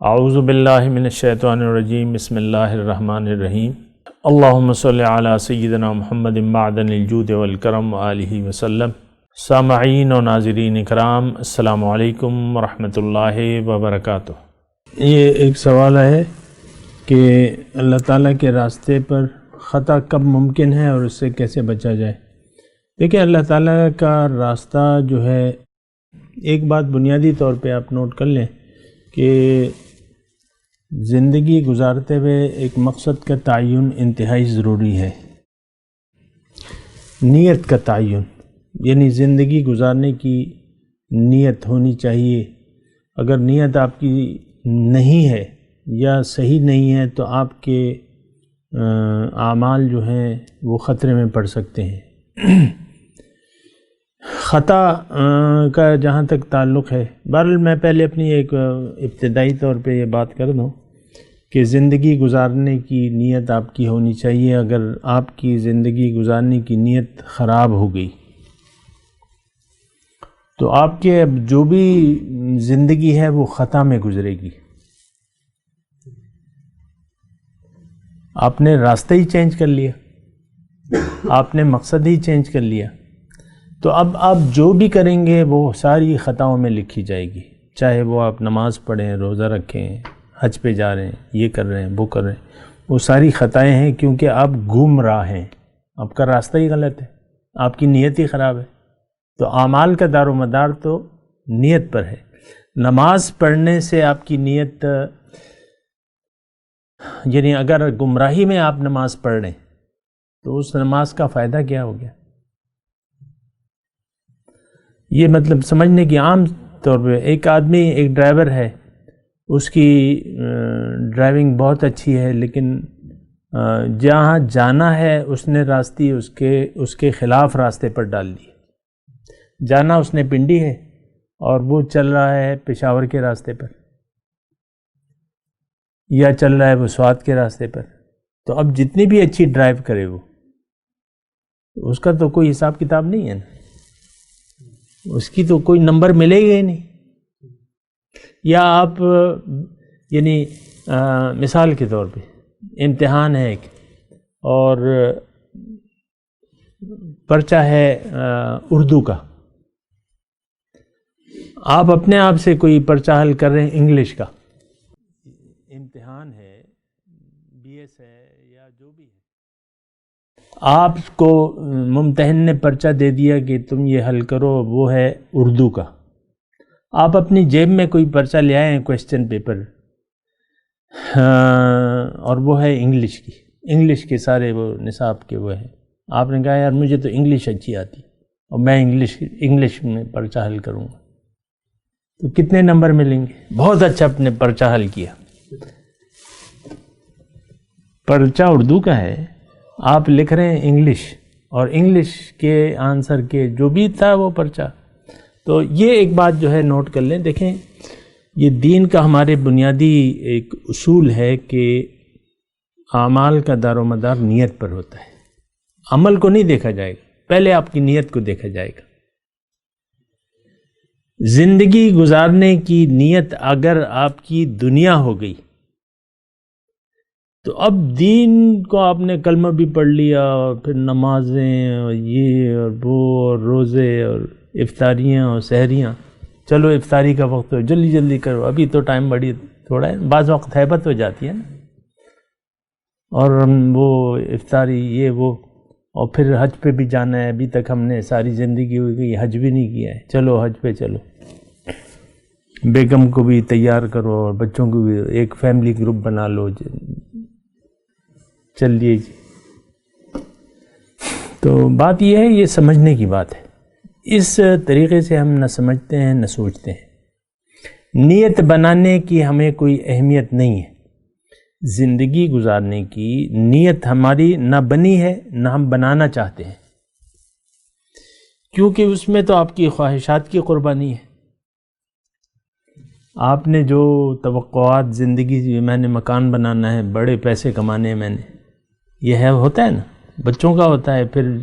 اعوذ باللہ من الشیطان الرجیم بسم اللہ الرحمن الرحیم اللہم صلی علی سیدنا محمد معدن الجود والکرم وآلہ وسلم۔ سامعین و ناظرین اکرام، السلام علیکم ورحمۃ اللہ وبرکاتہ۔ یہ ایک سوال ہے کہ اللہ تعالیٰ کے راستے پر خطا کب ممکن ہے اور اس سے کیسے بچا جائے؟ دیکھیں، اللہ تعالیٰ کا راستہ جو ہے، ایک بات بنیادی طور پہ آپ نوٹ کر لیں کہ زندگی گزارتے ہوئے ایک مقصد کا تعین انتہائی ضروری ہے۔ نیت کا تعین، یعنی زندگی گزارنے کی نیت ہونی چاہیے۔ اگر نیت آپ کی نہیں ہے یا صحیح نہیں ہے تو آپ کے اعمال جو ہیں وہ خطرے میں پڑ سکتے ہیں۔ خطا کا جہاں تک تعلق ہے، بہرحال میں پہلے اپنی ایک ابتدائی طور پہ یہ بات کر دوں کہ زندگی گزارنے کی نیت آپ کی ہونی چاہیے۔ اگر آپ کی زندگی گزارنے کی نیت خراب ہو گئی تو آپ کے اب جو بھی زندگی ہے وہ خطا میں گزرے گی۔ آپ نے راستہ ہی چینج کر لیا، آپ نے مقصد ہی چینج کر لیا، تو اب آپ جو بھی کریں گے وہ ساری خطاؤں میں لکھی جائے گی۔ چاہے وہ آپ نماز پڑھیں، روزہ رکھیں، حج پہ جا رہے ہیں، یہ کر رہے ہیں، وہ کر رہے ہیں، وہ ساری خطائیں ہیں، کیونکہ آپ گمراہ ہیں، آپ کا راستہ ہی غلط ہے، آپ کی نیت ہی خراب ہے۔ تو اعمال کا دار و مدار تو نیت پر ہے۔ نماز پڑھنے سے آپ کی نیت، یعنی اگر گمراہی میں آپ نماز پڑھ رہے ہیں تو اس نماز کا فائدہ کیا ہو گیا؟ یہ مطلب سمجھنے کی عام طور پہ، ایک آدمی، ایک ڈرائیور ہے، اس کی ڈرائیونگ بہت اچھی ہے، لیکن جہاں جانا ہے اس نے راستے اس کے خلاف راستے پر ڈال دیے۔ جانا اس نے پنڈی ہے اور وہ چل رہا ہے پشاور کے راستے پر، یا چل رہا ہے وہ سوات کے راستے پر۔ تو اب جتنی بھی اچھی ڈرائیو کرے وہ، اس کا تو کوئی حساب کتاب نہیں ہے نا، اس کی تو کوئی نمبر ملے گا ہی نہیں۔ یا آپ، یعنی مثال کے طور پہ امتحان ہے ایک، اور پرچہ ہے اردو کا، آپ اپنے آپ سے کوئی پرچہ حل کر رہے ہیں انگلش کا، امتحان ہے، بی ایس ہے یا جو بھی ہے، آپ کو ممتحن نے پرچہ دے دیا کہ تم یہ حل کرو، وہ ہے اردو کا۔ آپ اپنی جیب میں کوئی پرچہ لے آئے ہیں، کویسچن پیپر، اور وہ ہے انگلش کی، انگلش کے سارے وہ نصاب کے وہ ہیں۔ آپ نے کہا یار مجھے تو انگلش اچھی آتی اور میں انگلش میں پرچہ حل کروں گا، تو کتنے نمبر ملیں گے؟ بہت اچھا اپنے پرچہ حل کیا، پرچہ اردو کا ہے، آپ لکھ رہے ہیں انگلش، اور انگلش کے آنسر کے جو بھی تھا وہ پرچہ۔ تو یہ ایک بات جو ہے نوٹ کر لیں۔ دیکھیں، یہ دین کا ہمارے بنیادی ایک اصول ہے کہ اعمال کا دار و مدار نیت پر ہوتا ہے۔ عمل کو نہیں دیکھا جائے گا، پہلے آپ کی نیت کو دیکھا جائے گا۔ زندگی گزارنے کی نیت اگر آپ کی دنیا ہو گئی تو اب دین کو آپ نے کلمہ بھی پڑھ لیا، اور پھر نمازیں اور یہ اور وہ اور روزے اور افطاریاں اور سحریاں، چلو افطاری کا وقت ہو، جلدی جلدی کرو، ابھی تو ٹائم بڑی تھوڑا ہے، بعض وقت ہیبت ہو جاتی ہے نا، اور وہ افطاری یہ وہ، اور پھر حج پہ بھی جانا ہے، ابھی تک ہم نے ساری زندگی ہو گئی حج بھی نہیں کیا ہے، چلو حج پہ چلو، بیگم کو بھی تیار کرو اور بچوں کو بھی، ایک فیملی گروپ بنا لو، چلیے جی۔ تو بات یہ ہے، یہ سمجھنے کی بات ہے، اس طریقے سے ہم نہ سمجھتے ہیں نہ سوچتے ہیں۔ نیت بنانے کی ہمیں کوئی اہمیت نہیں ہے، زندگی گزارنے کی نیت ہماری نہ بنی ہے نہ ہم بنانا چاہتے ہیں، کیونکہ اس میں تو آپ کی خواہشات کی قربانی ہے۔ آپ نے جو توقعات زندگی، میں نے مکان بنانا ہے، بڑے پیسے کمانے ہیں، میں نے، یہ ہے، ہوتا ہے نا، بچوں کا ہوتا ہے، پھر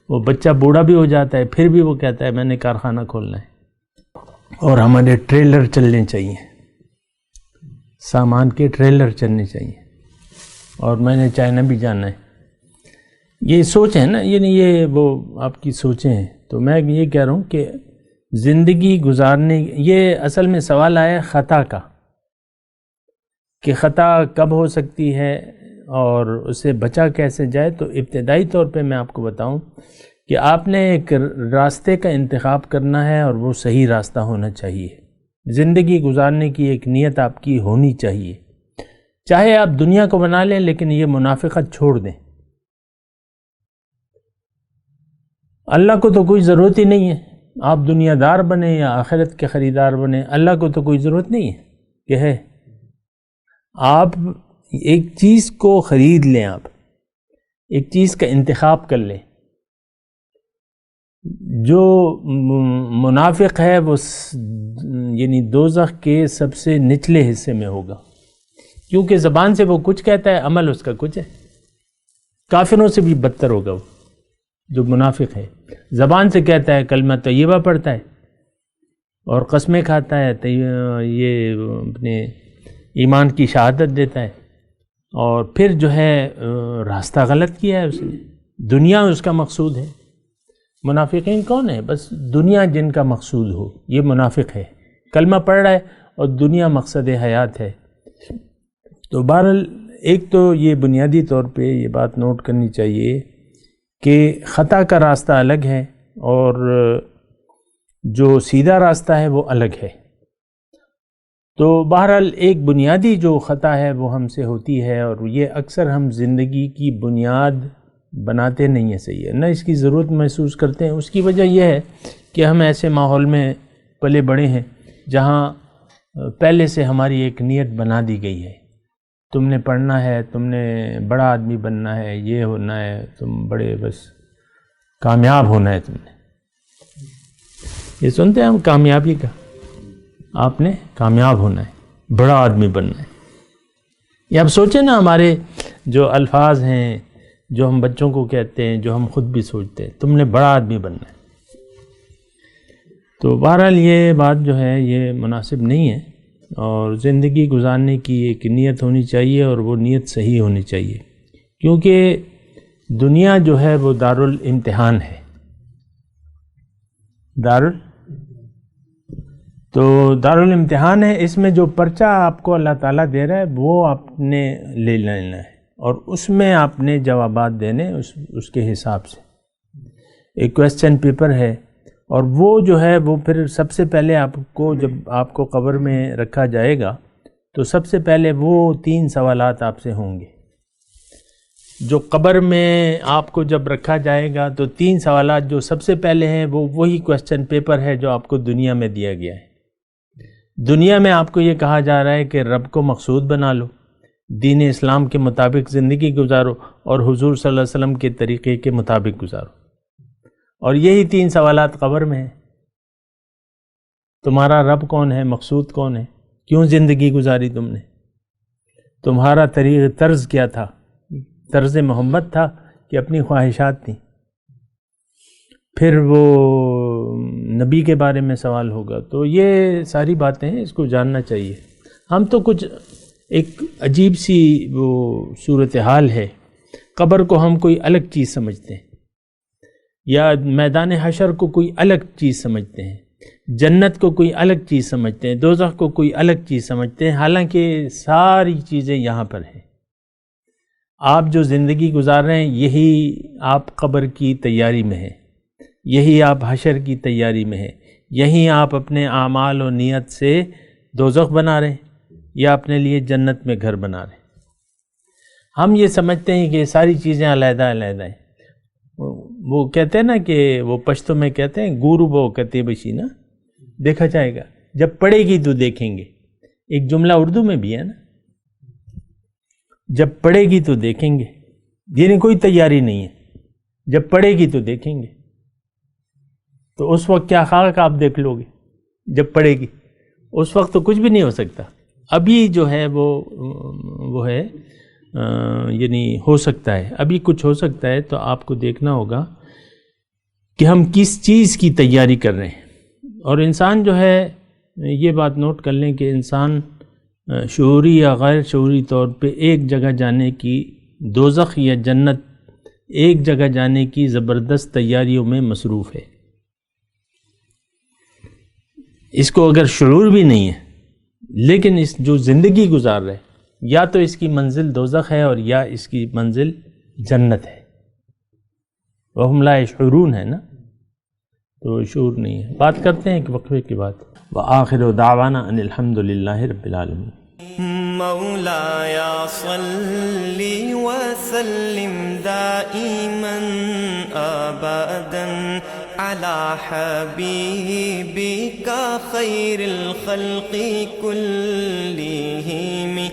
وہ بچہ بوڑھا بھی ہو جاتا ہے، پھر بھی وہ کہتا ہے میں نے کارخانہ کھولنا ہے، اور ہمارے ٹریلر چلنے چاہیے، سامان کے ٹریلر چلنے چاہیے اور میں نے چائنا بھی جانا ہے. یہ سوچ ہے نا، یعنی یہ وہ آپ کی سوچیں ہیں. تو میں یہ کہہ رہا ہوں کہ زندگی گزارنے، یہ اصل میں سوال آیا خطا کا، کہ خطا کب ہو سکتی ہے اور اسے بچا کیسے جائے. تو ابتدائی طور پہ میں آپ کو بتاؤں کہ آپ نے ایک راستے کا انتخاب کرنا ہے اور وہ صحیح راستہ ہونا چاہیے. زندگی گزارنے کی ایک نیت آپ کی ہونی چاہیے. چاہے آپ دنیا کو بنا لیں لیکن یہ منافقت چھوڑ دیں. اللہ کو تو کوئی ضرورت ہی نہیں ہے آپ دنیا دار بنیں یا آخرت کے خریدار بنیں. اللہ کو تو کوئی ضرورت نہیں ہے کہ ہے. آپ ایک چیز کو خرید لیں، آپ ایک چیز کا انتخاب کر لیں. جو منافق ہے وہ یعنی دوزخ کے سب سے نچلے حصے میں ہوگا، کیونکہ زبان سے وہ کچھ کہتا ہے، عمل اس کا کچھ ہے. کافروں سے بھی بدتر ہوگا وہ جو منافق ہے. زبان سے کہتا ہے، کلمہ طیبہ پڑھتا ہے اور قسمیں کھاتا ہے، یہ اپنے ایمان کی شہادت دیتا ہے، اور پھر جو ہے راستہ غلط کیا ہے اس نے. دنیا اس کا مقصود ہے. منافقین کون ہے؟ بس دنیا جن کا مقصود ہو، یہ منافق ہے. کلمہ پڑھ رہا ہے اور دنیا مقصد حیات ہے. تو بہرحال ایک تو یہ بنیادی طور پہ یہ بات نوٹ کرنی چاہیے کہ خطا کا راستہ الگ ہے اور جو سیدھا راستہ ہے وہ الگ ہے. تو بہرحال ایک بنیادی جو خطا ہے وہ ہم سے ہوتی ہے، اور یہ اکثر ہم زندگی کی بنیاد بناتے نہیں ہیں صحیح ہے، نہ اس کی ضرورت محسوس کرتے ہیں. اس کی وجہ یہ ہے کہ ہم ایسے ماحول میں پلے بڑے ہیں جہاں پہلے سے ہماری ایک نیت بنا دی گئی ہے. تم نے پڑھنا ہے، تم نے بڑا آدمی بننا ہے، یہ ہونا ہے، تم بڑے بس کامیاب ہونا ہے. تم نے یہ سنتے ہیں ہم کامیابی کا، آپ نے کامیاب ہونا ہے، بڑا آدمی بننا ہے. یہ آپ سوچیں نا، ہمارے جو الفاظ ہیں جو ہم بچوں کو کہتے ہیں، جو ہم خود بھی سوچتے ہیں، تم نے بڑا آدمی بننا ہے. تو بہرحال یہ بات جو ہے یہ مناسب نہیں ہے، اور زندگی گزارنے کی ایک نیت ہونی چاہیے اور وہ نیت صحیح ہونی چاہیے. کیونکہ دنیا جو ہے وہ دارالامتحان ہے. تو دارالامتحان ہے. اس میں جو پرچہ آپ کو اللہ تعالیٰ دے رہا ہے وہ آپ نے لے لینا ہے، اور اس میں آپ نے جوابات دینے اس کے حساب سے. ایک کویسچن پیپر ہے، اور وہ جو ہے وہ پھر سب سے پہلے آپ کو، جب آپ کو قبر میں رکھا جائے گا تو سب سے پہلے وہ 3 سوالات آپ سے ہوں گے. جو قبر میں آپ کو جب رکھا جائے گا تو 3 سوالات جو سب سے پہلے ہیں وہ وہی کویسچن پیپر ہے جو آپ کو دنیا میں دیا گیا ہے. دنیا میں آپ کو یہ کہا جا رہا ہے کہ رب کو مقصود بنا لو، دین اسلام کے مطابق زندگی گزارو، اور حضور صلی اللہ علیہ وسلم کے طریقے کے مطابق گزارو. اور یہی 3 سوالات قبر میں ہیں. تمہارا رب کون ہے؟ مقصود کون ہے؟ کیوں زندگی گزاری تم نے؟ تمہارا طرز کیا تھا؟ طرز محمد تھا کہ اپنی خواہشات تھیں؟ پھر وہ نبی کے بارے میں سوال ہوگا. تو یہ ساری باتیں ہیں، اس کو جاننا چاہیے. ہم تو کچھ ایک عجیب سی وہ صورتحال ہے، قبر کو ہم کوئی الگ چیز سمجھتے ہیں، یا میدان حشر کو کوئی الگ چیز سمجھتے ہیں، جنت کو کوئی الگ چیز سمجھتے ہیں، دوزخ کو کوئی الگ چیز سمجھتے ہیں. حالانکہ ساری چیزیں یہاں پر ہیں. آپ جو زندگی گزار رہے ہیں یہی آپ قبر کی تیاری میں ہیں، یہی آپ حشر کی تیاری میں ہیں، یہی آپ اپنے اعمال و نیت سے دوزخ بنا رہے ہیں یا اپنے لیے جنت میں گھر بنا رہے ہیں. ہم یہ سمجھتے ہیں کہ ساری چیزیں علیحدہ علیحدہ ہیں. وہ کہتے ہیں نا کہ وہ پشتو میں کہتے ہیں گورو بو کہتے بشی نا، دیکھا جائے گا جب پڑھے گی تو دیکھیں گے. ایک جملہ اردو میں بھی ہے نا، جب پڑھے گی تو دیکھیں گے. یعنی کوئی تیاری نہیں ہے، جب پڑھے گی تو دیکھیں گے. تو اس وقت کیا خاک آپ دیکھ لو گے جب پڑھے گی؟ اس وقت تو کچھ بھی نہیں ہو سکتا. ابھی جو ہے وہ ہے یعنی ہو سکتا ہے، ابھی کچھ ہو سکتا ہے. تو آپ کو دیکھنا ہوگا کہ ہم کس چیز کی تیاری کر رہے ہیں. اور انسان جو ہے، یہ بات نوٹ کر لیں کہ انسان شعوری یا غیر شعوری طور پہ ایک جگہ جانے کی، دوزخ یا جنت ایک جگہ جانے کی زبردست تیاریوں میں مصروف ہے۔ اس کو اگر شعور بھی نہیں ہے لیکن اس جو زندگی گزار رہے، یا تو اس کی منزل دوزخ ہے اور یا اس کی منزل جنت ہے۔ وَهُمْ لَا يَشْعُرُونَ ہے نا، تو شعور نہیں ہے۔ بات کرتے ہیں ایک وقفے کی بات۔ وآخر دعوانا ان الحمد للہ رب العالمین۔ مولاي صل وسلم دائما ابدا على حبيبك خير الخلق كلهم